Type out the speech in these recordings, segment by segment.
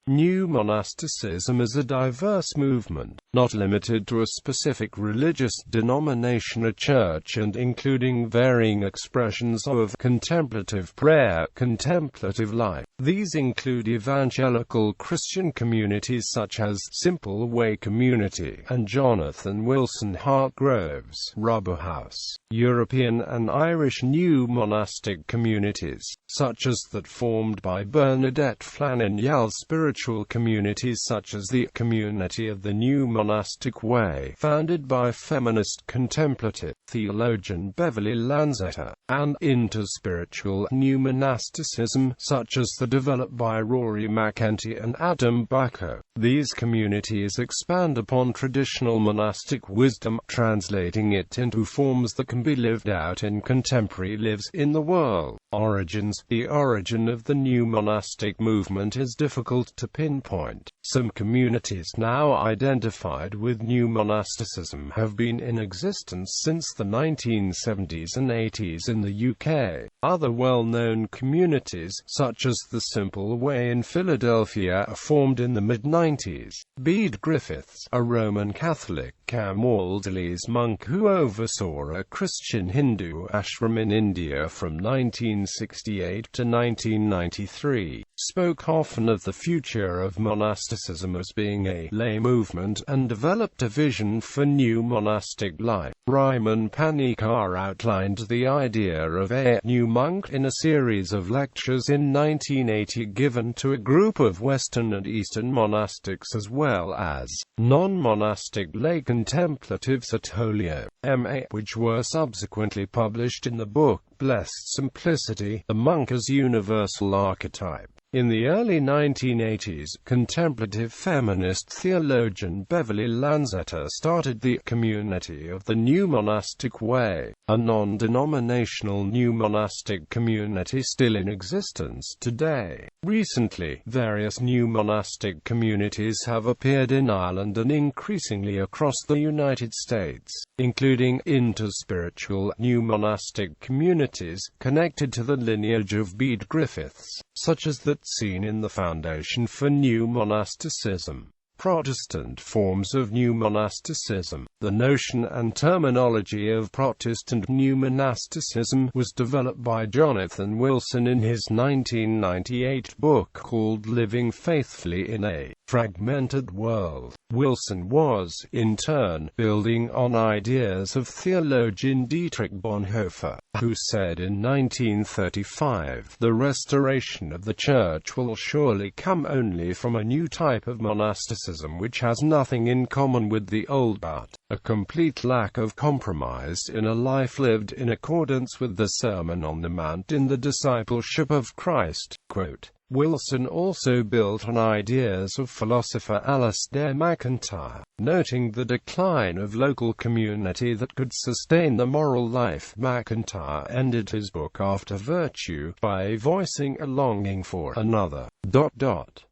New monasticism is a diverse movement, not limited to a specific religious denomination or church, and including varying expressions of contemplative prayer, contemplative life. These include evangelical Christian communities such as Simple Way Community and Jonathan Wilson-Hartgrove's Rutba House, European and Irish new monastic communities, such as that formed by Bernadette Flanagnal, spiritual communities such as the Community of the New Monastic Way, founded by feminist contemplative theologian Beverly Lanzetta, and interspiritual new monasticism, such as the developed by Rory, McEntee and Bucko. These communities expand upon traditional monastic wisdom, translating it into forms that can be lived out in contemporary lives in the world. Origins. The origin of the new monastic movement is difficult to pinpoint. Some communities now identified with new monasticism have been in existence since the 1970s and 80s in the UK. Other well-known communities, such as the Simple Way in Philadelphia, formed in the mid-90s. Bede Griffiths, a Roman Catholic Camaldolese monk who oversaw a Christian Hindu ashram in India from 1968 to 1993, spoke often of the future of monasticism as being a lay movement, and developed a vision for new monastic life. Raymond Panikkar outlined the idea of a new monk in a series of lectures in 1980 given to a group of Western and Eastern monastics as well as non-monastic lay contemplatives at Holyoke, MA, which were subsequently published in the book Blessed Simplicity, The Monk as Universal Archetype. In the early 1980s, contemplative feminist theologian Beverly Lanzetta started the Community of the New Monastic Way, a non-denominational new monastic community still in existence today. Recently, various new monastic communities have appeared in Ireland and increasingly across the United States, including interspiritual new monastic communities connected to the lineage of Bede Griffiths, such as that seen in the Foundation for New Monasticism. Protestant forms of new monasticism. The notion and terminology of Protestant new monasticism was developed by Jonathan Wilson in his 1998 book called Living Faithfully in a Fragmented World. Wilson was, in turn, building on ideas of theologian Dietrich Bonhoeffer, who said in 1935, "The restoration of the Church will surely come only from a new type of monasticism which has nothing in common with the old but a complete lack of compromise in a life lived in accordance with the Sermon on the Mount in the discipleship of Christ." Quote, Wilson also built on ideas of philosopher Alasdair MacIntyre, noting the decline of local community that could sustain the moral life. MacIntyre ended his book After Virtue by voicing a longing for another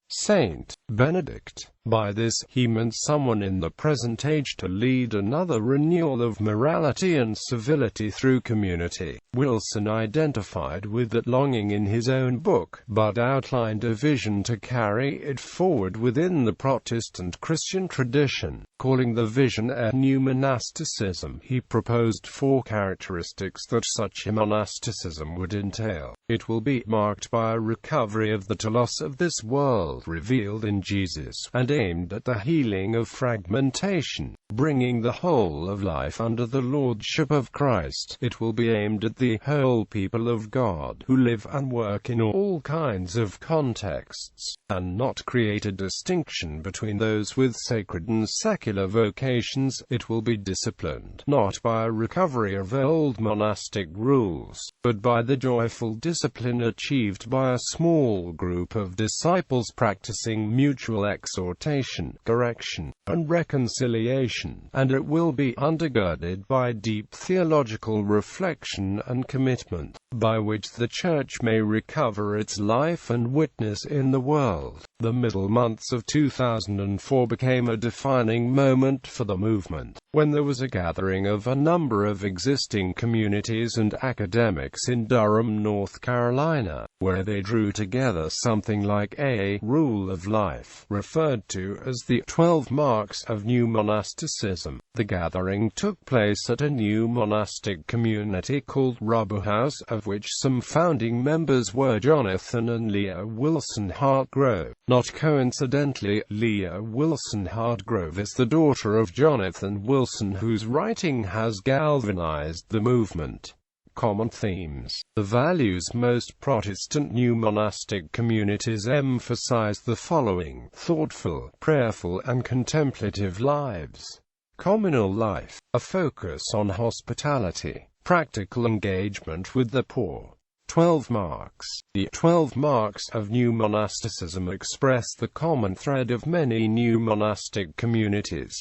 Saint Benedict. By this, he meant someone in the present age to lead another renewal of morality and civility through community. Wilson identified with that longing in his own book, but outlined a vision to carry it forward within the Protestant Christian tradition. Calling the vision a new monasticism, he proposed 4 characteristics that such a monasticism would entail. It will be marked by a recovery of the telos of this world revealed in Jesus, and aimed at the healing of fragmentation, bringing the whole of life under the lordship of Christ. It will be aimed at the whole people of God, who live and work in all kinds of contexts, and not create a distinction between those with sacred and secular vocations. It will be disciplined, not by a recovery of old monastic rules, but by the joyful discipline achieved by a small group of disciples practicing mutual exhortation, correction, and reconciliation, and it will be undergirded by deep theological reflection and commitment. by which the Church may recover its life and witness in the world. The middle months of 2004 became a defining moment for the movement, when there was a gathering of a number of existing communities and academics in Durham, North Carolina, where they drew together something like a rule of life, referred to as the 12 Marks of New Monasticism. The gathering took place at a new monastic community called Rutba House, of which some founding members were Jonathan and Leah Wilson-Hartgrove. Not coincidentally, Leah Wilson-Hartgrove is the daughter of Jonathan Wilson, whose writing has galvanized the movement. Common themes. The values most Protestant new monastic communities emphasize the following: thoughtful, prayerful and contemplative lives. Communal life, a focus on hospitality, practical engagement with the poor. 12 Marks. The 12 Marks of New Monasticism express the common thread of many new monastic communities.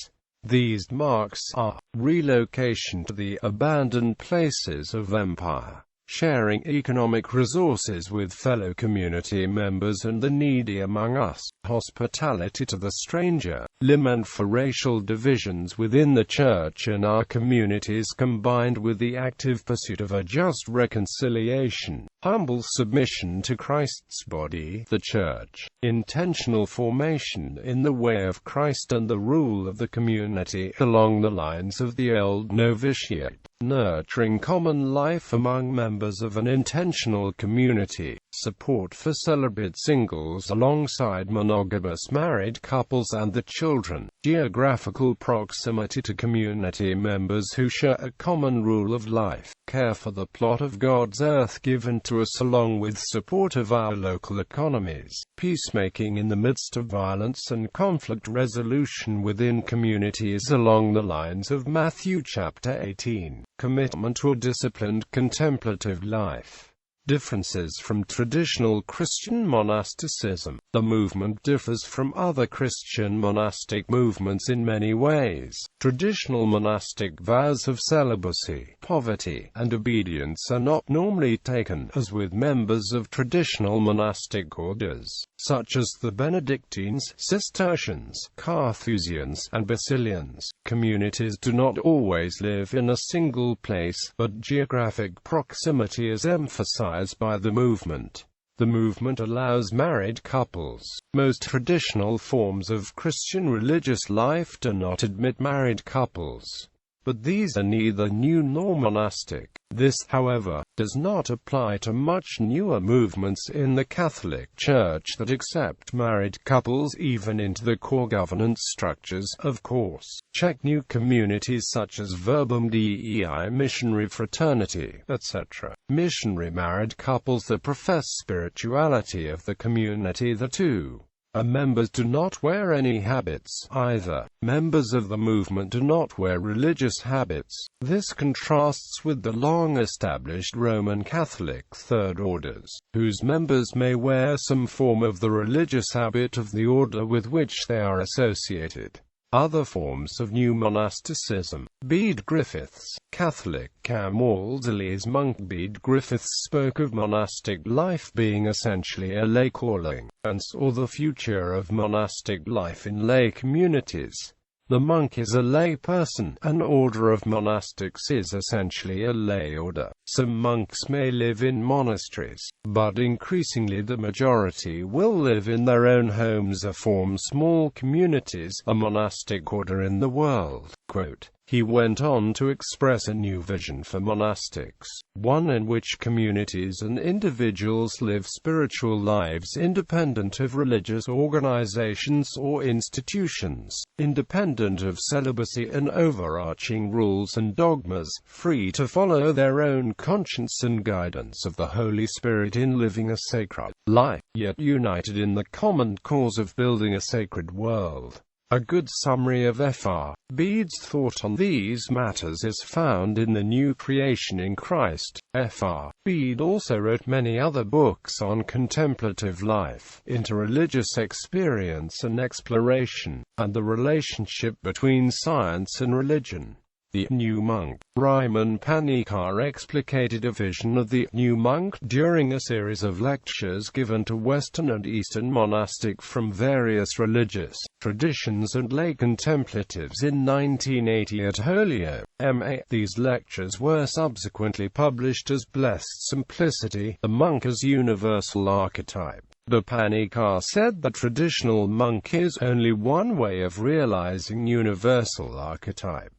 These marks are: relocation to the abandoned places of empire, sharing economic resources with fellow community members and the needy among us, hospitality to the stranger, lament for racial divisions within the Church and our communities combined with the active pursuit of a just reconciliation, humble submission to Christ's body, the Church, intentional formation in the way of Christ and the rule of the community along the lines of the old novitiate, nurturing common life among members of an intentional community, support for celibate singles alongside monogamous married couples and the children, geographical proximity to community members who share a common rule of life, care for the plot of God's earth given to us along with support of our local economies, peacemaking in the midst of violence and conflict resolution within communities along the lines of Matthew chapter 18, commitment to a disciplined contemplative life. Differences from traditional Christian monasticism. The movement differs from other Christian monastic movements in many ways. Traditional monastic vows of celibacy, poverty, and obedience are not normally taken, as with members of traditional monastic orders, such as the Benedictines, Cistercians, Carthusians, and Basilians. Communities do not always live in a single place, but geographic proximity is emphasized by the movement. The movement allows married couples. Most traditional forms of Christian religious life do not admit married couples, but these are neither new nor monastic. This, however, does not apply to much newer movements in the Catholic Church that accept married couples even into the core governance structures, of course. Check new communities such as Verbum Dei, missionary fraternity, etc. Missionary married couples that profess spirituality of the community. The two members do not wear any habits either. Members of the movement do not wear religious habits. This contrasts with the long-established Roman Catholic Third Orders, whose members may wear some form of the religious habit of the order with which they are associated. Other forms of new monasticism. Bede Griffiths, Catholic Camaldolese monk. Bede Griffiths spoke of monastic life being essentially a lay calling, and saw the future of monastic life in lay communities. The monk is a lay person. An order of monastics is essentially a lay order. Some monks may live in monasteries, but increasingly the majority will live in their own homes or form small communities, a monastic order in the world. Quote, he went on to express a new vision for monastics, one in which communities and individuals live spiritual lives independent of religious organizations or institutions, independent of celibacy and overarching rules and dogmas, free to follow their own conscience and guidance of the Holy Spirit in living a sacred life, yet united in the common cause of building a sacred world. A good summary of Fr. Bede's thought on these matters is found in The New Creation in Christ. Fr. Bede also wrote many other books on contemplative life, interreligious experience and exploration, and the relationship between science and religion. The New Monk. Riemann Panikkar explicated a vision of the new monk during a series of lectures given to Western and Eastern monastics from various religious traditions and lay contemplatives in 1980 at Holyoke, MA. These lectures were subsequently published as Blessed Simplicity, the Monk as Universal Archetype. The Panikkar said the traditional monk is only one way of realizing universal archetype.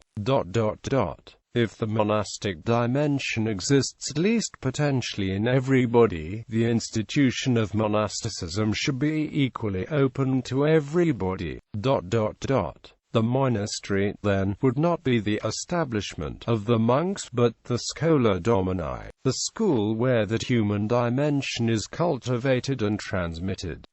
If the monastic dimension exists at least potentially in everybody, the institution of monasticism should be equally open to everybody. The monastery, then, would not be the establishment of the monks but the Schola Domini, the school where that human dimension is cultivated and transmitted.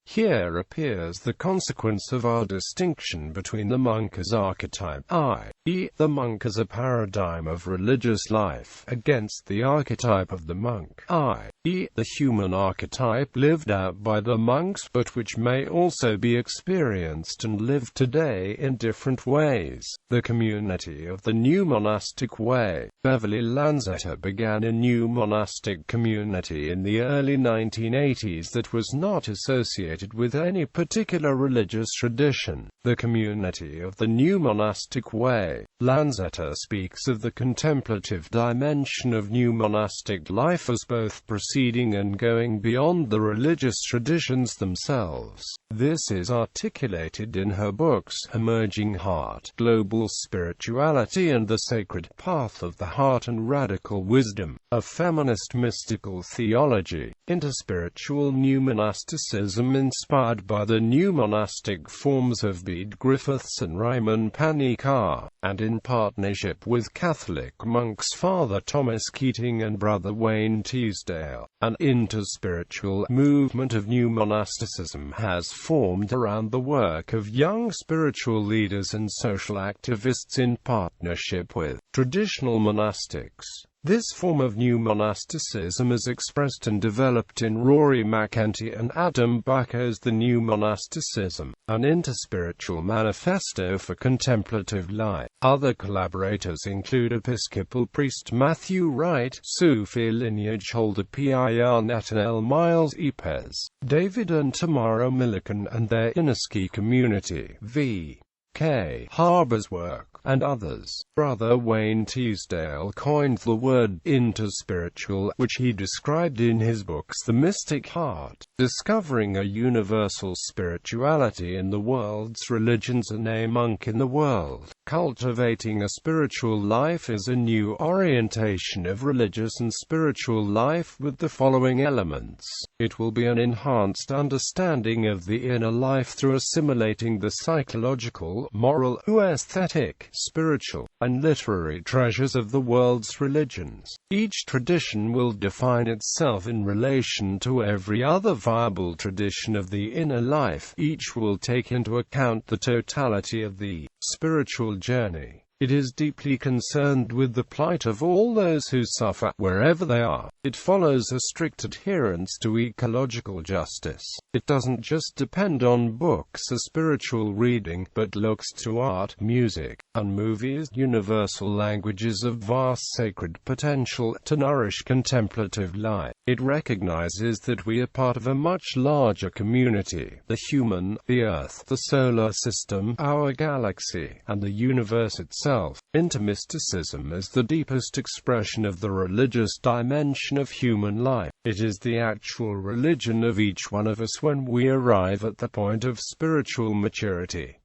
Here appears the consequence of our distinction between the monk as archetype, i.e., the monk as a paradigm of religious life, against the archetype of the monk, i.e., the human archetype lived out by the monks, but which may also be experienced and lived today in different ways. The community of the new monastic way. Beverly Lanzetta began a new monastic community in the early 1980s that was not associated with any particular religious tradition. The community of the new monastic way. Lanzetta speaks of the contemplative dimension of new monastic life as both preceding and going beyond the religious traditions themselves. This is articulated in her books Emerging Heart, Global Spirituality and the Sacred Path of the Heart and Radical Wisdom, a feminist mystical theology, interspiritual new monasticism inspired by the new monastic forms of Bede Griffiths and Riemann Panikkar, and in partnership with Catholic monks Father Thomas Keating and Brother Wayne Teasdale. An interspiritual movement of new monasticism has formed around the work of young spiritual leaders and social activists in partnership with traditional monastics. This form of new monasticism is expressed and developed in Rory McEntee and Adam Bucko's The New Monasticism, an interspiritual manifesto for contemplative life. Other collaborators include Episcopal priest Matthew Wright, Sufi lineage holder P.I.R. Nathaniel Miles Epes, David and Tamara Millikan and their Inniski community, V.K. Harbour's work, and others. Brother Wayne Teasdale coined the word interspiritual, which he described in his books The Mystic Heart, Discovering a Universal Spirituality in the World's Religions and a Monk in the World. Cultivating a Spiritual Life is a new orientation of religious and spiritual life with the following elements. It will be an enhanced understanding of the inner life through assimilating the psychological, moral, aesthetic, spiritual, and literary treasures of the world's religions. Each tradition will define itself in relation to every other viable tradition of the inner life. Each will take into account the totality of the spiritual journey. It is deeply concerned with the plight of all those who suffer, wherever they are. It follows a strict adherence to ecological justice. It doesn't just depend on books or spiritual reading, but looks to art, music, and movies, universal languages of vast sacred potential, to nourish contemplative life. It recognizes that we are part of a much larger community: the human, the earth, the solar system, our galaxy, and the universe itself. Intermysticism is the deepest expression of the religious dimension of human life. It is the actual religion of each one of us when we arrive at the point of spiritual maturity.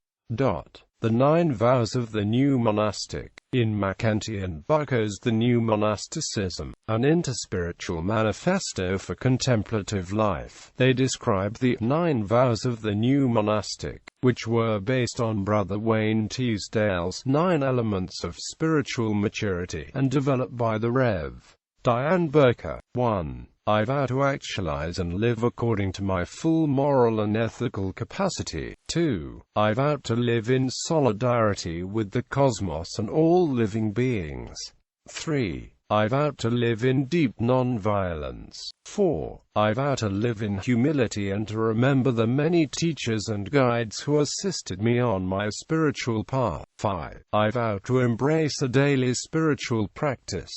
The 9 Vows of the New Monastic. In McEntee and Bucko's The New Monasticism, an interspiritual manifesto for contemplative life, they describe the 9 Vows of the New Monastic, which were based on Brother Wayne Teasdale's 9 elements of spiritual maturity, and developed by the Rev. Diane Burker. 1. I vow to actualize and live according to my full moral and ethical capacity. 2. I vow to live in solidarity with the cosmos and all living beings. 3. I vow to live in deep non-violence. 4. I vow to live in humility and to remember the many teachers and guides who assisted me on my spiritual path. 5. I vow to embrace a daily spiritual practice.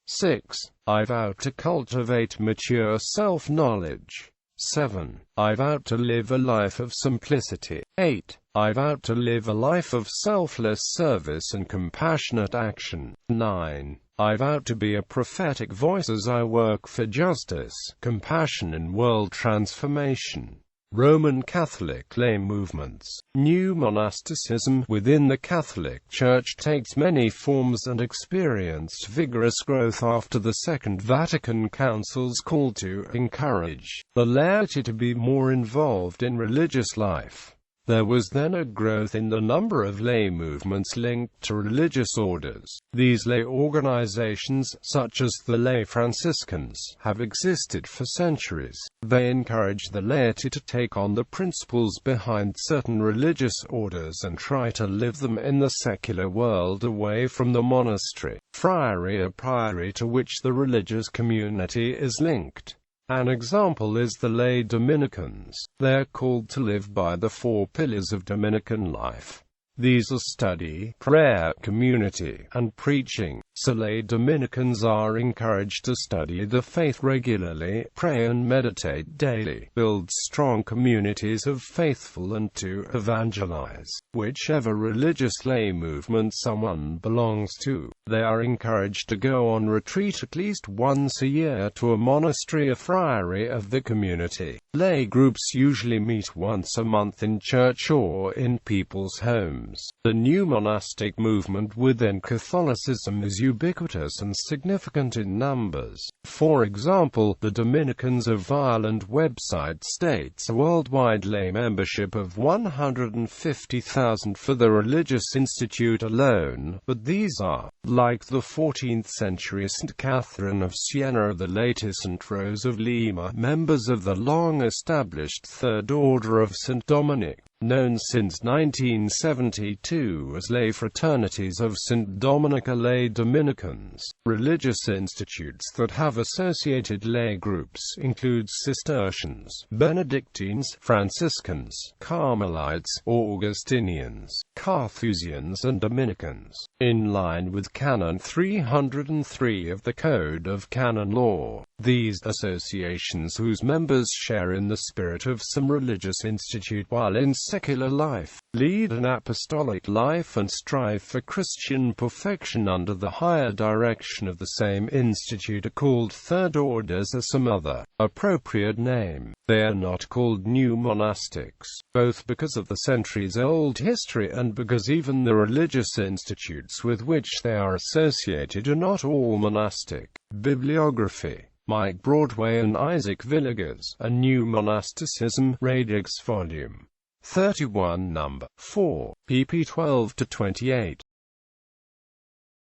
6. I vow to cultivate mature self-knowledge. 7. I vow to live a life of simplicity. 8. I vow to live a life of selfless service and compassionate action. 9. I vow to be a prophetic voice as I work for justice, compassion and world transformation. Roman Catholic lay movements. New monasticism within the Catholic Church takes many forms and experienced vigorous growth after the Second Vatican Council's call to encourage the laity to be more involved in religious life. There was then a growth in the number of lay movements linked to religious orders. These lay organizations, such as the lay Franciscans, have existed for centuries. They encourage the laity to take on the principles behind certain religious orders and try to live them in the secular world away from the monastery, friary or priory to which the religious community is linked. An example is the lay Dominicans. They are called to live by the 4 pillars of Dominican life. These are study, prayer, community, and preaching. So lay Dominicans are encouraged to study the faith regularly, pray and meditate daily, build strong communities of faithful and to evangelize. Whichever religious lay movement someone belongs to, they are encouraged to go on retreat at least once a year to a monastery or friary of the community. Lay groups usually meet once a month in church or in people's homes. The new monastic movement within Catholicism is ubiquitous and significant in numbers. For example, the Dominicans of Ireland website states a worldwide lay membership of 150,000 for the religious institute alone, but these are, like the 14th century St. Catherine of Siena or the later St. Rose of Lima, members of the long-established Third Order of St. Dominic, known since 1972 as lay fraternities of St. Dominica lay Dominicans. Religious institutes that have associated lay groups include Cistercians, Benedictines, Franciscans, Carmelites, Augustinians, Carthusians and Dominicans, in line with Canon 303 of the Code of Canon Law. These associations, whose members share in the spirit of some religious institute while in secular life, lead an apostolic life and strive for Christian perfection under the higher direction of the same institute, are called third orders or some other appropriate name. They are not called new monastics, both because of the centuries-old history and because even the religious institutes with which they are associated are not all monastic. Bibliography: Mike Broadway and Isaac Villegas, A New Monasticism, Radix Volume 31 Number 4, pp. 12-28.